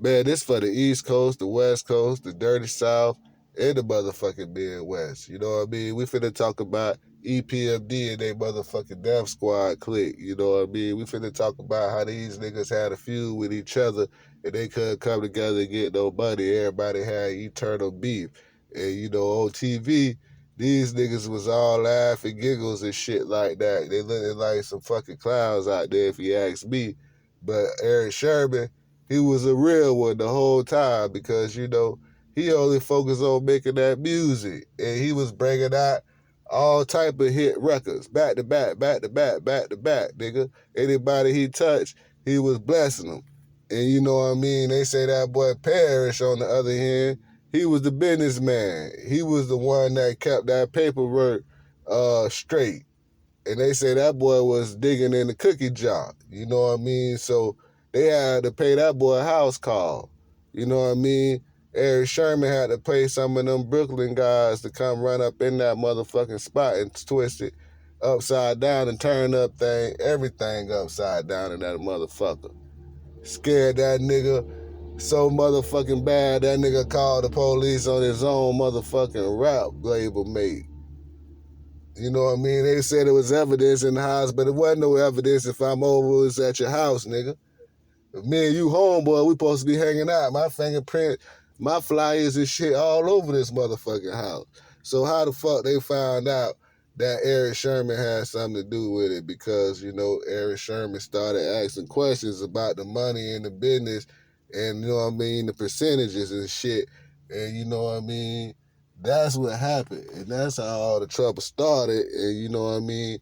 Man, this for the East Coast, the West Coast, the Dirty South, and the motherfucking Midwest. You know what I mean? We finna talk about EPMD and they motherfucking Death Squad clique. You know what I mean? We finna talk about how these niggas had a feud with each other and they couldn't come together and get no money. Everybody had eternal beef. And, you know, on TV, these niggas was all laugh and giggles and shit like that. They looking like some fucking clowns out there, if you ask me. But Eric Sherman, he was a real one the whole time because, you know, he only focused on making that music. And he was bringing out all type of hit records, back to back, back to back, back to back, nigga. Anybody he touched, he was blessing them. And you know what I mean? They say that boy Parrish, on the other hand, he was the businessman. He was the one that kept that paperwork straight. And they say that boy was digging in the cookie jar. You know what I mean? So they had to pay that boy a house call. You know what I mean? Eric Sherman had to pay some of them Brooklyn guys to come run up in that motherfucking spot and twist it upside down and turn up everything upside down in that motherfucker. Scared that nigga so motherfucking bad, that nigga called the police on his own motherfucking rap label mate. You know what I mean? They said it was evidence in the house, but it wasn't no evidence. If I'm over, it's at your house, nigga. If me and you homeboy, we supposed to be hanging out. My fingerprint, my flyers and shit all over this motherfucking house. So how the fuck they found out that Eric Sherman had something to do with it? Because, you know, Eric Sherman started asking questions about the money in the business and, you know what I mean, the percentages and shit. And, you know what I mean, that's what happened. And that's how all the trouble started. And, you know what I mean,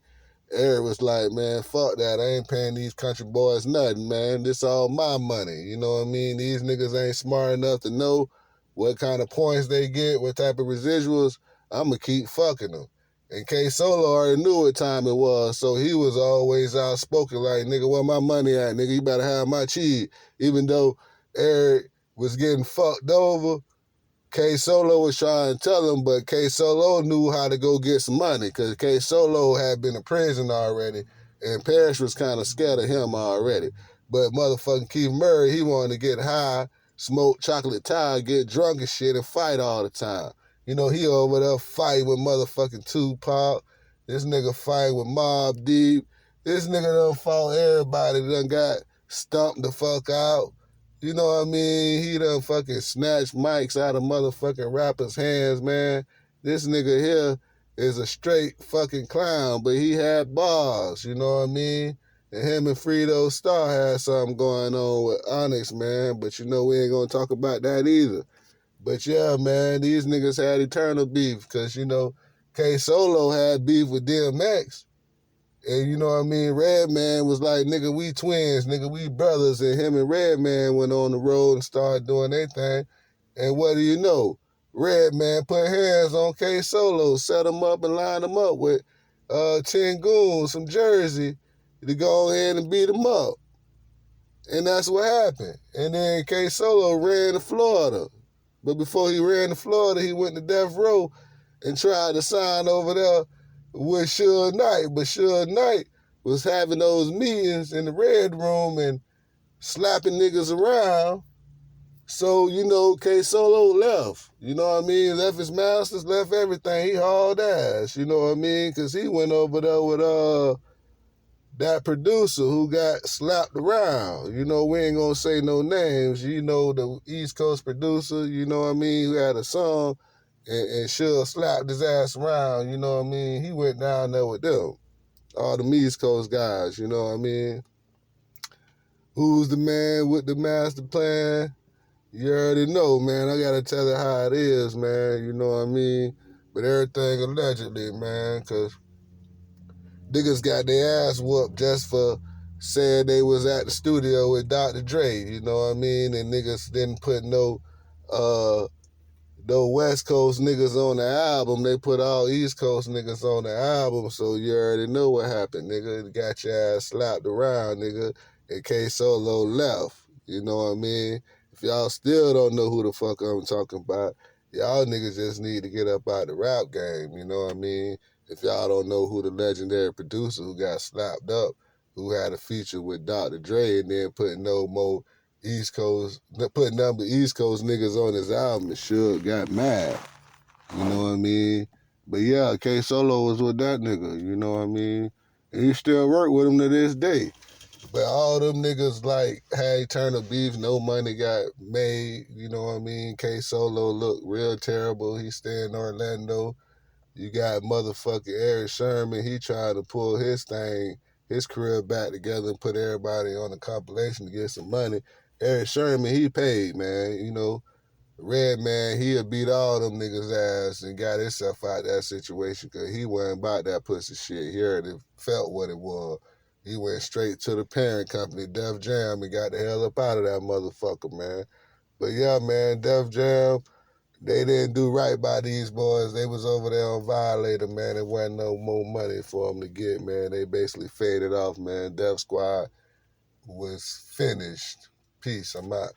Eric was like, man, fuck that. I ain't paying these country boys nothing, man. This all my money. You know what I mean? These niggas ain't smart enough to know what kind of points they get, what type of residuals. I'm going to keep fucking them. And K Solo already knew what time it was, so he was always outspoken like, nigga, where my money at? Nigga, you better have my cheese. Even though Eric was getting fucked over, K Solo was trying to tell him, but K Solo knew how to go get some money because K Solo had been in prison already, and Parrish was kind of scared of him already. But motherfucking Keith Murray, he wanted to get high, smoke chocolate tie, get drunk and shit, and fight all the time. You know, he over there fighting with motherfucking Tupac. This nigga fighting with Mobb Deep. This nigga done fought everybody, done got stumped the fuck out. You know what I mean? He done fucking snatched mics out of motherfucking rappers' hands, man. This nigga here is a straight fucking clown, but he had bars, you know what I mean? And him and Fredo Starr had something going on with Onyx, man. But you know, we ain't gonna talk about that either. But yeah, man, these niggas had eternal beef because, you know, K Solo had beef with DMX. And you know what I mean? Redman was like, nigga, we twins, nigga, we brothers. And him and Redman went on the road and started doing their thing. And what do you know? Redman put hands on K Solo, set him up and lined him up with 10 goons from Jersey to go ahead and beat him up. And that's what happened. And then K Solo ran to Florida. But before he ran to Florida, he went to Death Row and tried to sign over there with Suge Knight, but Suge Knight was having those meetings in the Red Room and slapping niggas around. So, you know, K Solo left. You know what I mean? Left his masters, left everything. He hauled ass, you know what I mean? Because he went over there with that producer who got slapped around. You know, we ain't gonna say no names. You know, the East Coast producer, you know what I mean, who had a song and Suge slapped his ass around, you know what I mean? He went down there with them, all the East Coast guys, you know what I mean? Who's the man with the master plan? You already know, man. I gotta tell it how it is, man, you know what I mean? But everything allegedly, man, because niggas got their ass whooped just for saying they was at the studio with Dr. Dre, you know what I mean? And niggas didn't put no West Coast niggas on the album. They put all East Coast niggas on the album, so you already know what happened, nigga. Got your ass slapped around, nigga, and K Solo left. You know what I mean? If y'all still don't know who the fuck I'm talking about, y'all niggas just need to get up out the rap game, you know what I mean? If y'all don't know who the legendary producer who got slapped up, who had a feature with Dr. Dre and then put no more East Coast, put nothing but East Coast niggas on his album, and Suge got mad. You know what I mean? But yeah, K Solo was with that nigga, you know what I mean? And he still work with him to this day. But all them niggas like had eternal beef, no money got made, you know what I mean? K Solo looked real terrible. He stay in Orlando. You got motherfucking Eric Sherman, he tried to pull his thing, his career back together and put everybody on a compilation to get some money. Eric Sherman, he paid, man, you know. Redman, he'll beat all them niggas' ass and got himself out that situation because he wasn't about that pussy shit. He already felt what it was. He went straight to the parent company, Def Jam, and got the hell up out of that motherfucker, man. But yeah, man, Def Jam, they didn't do right by these boys. They was over there on Violator, man. There wasn't no more money for them to get, man. They basically faded off, man. Def Squad was finished. Peace, I'm out.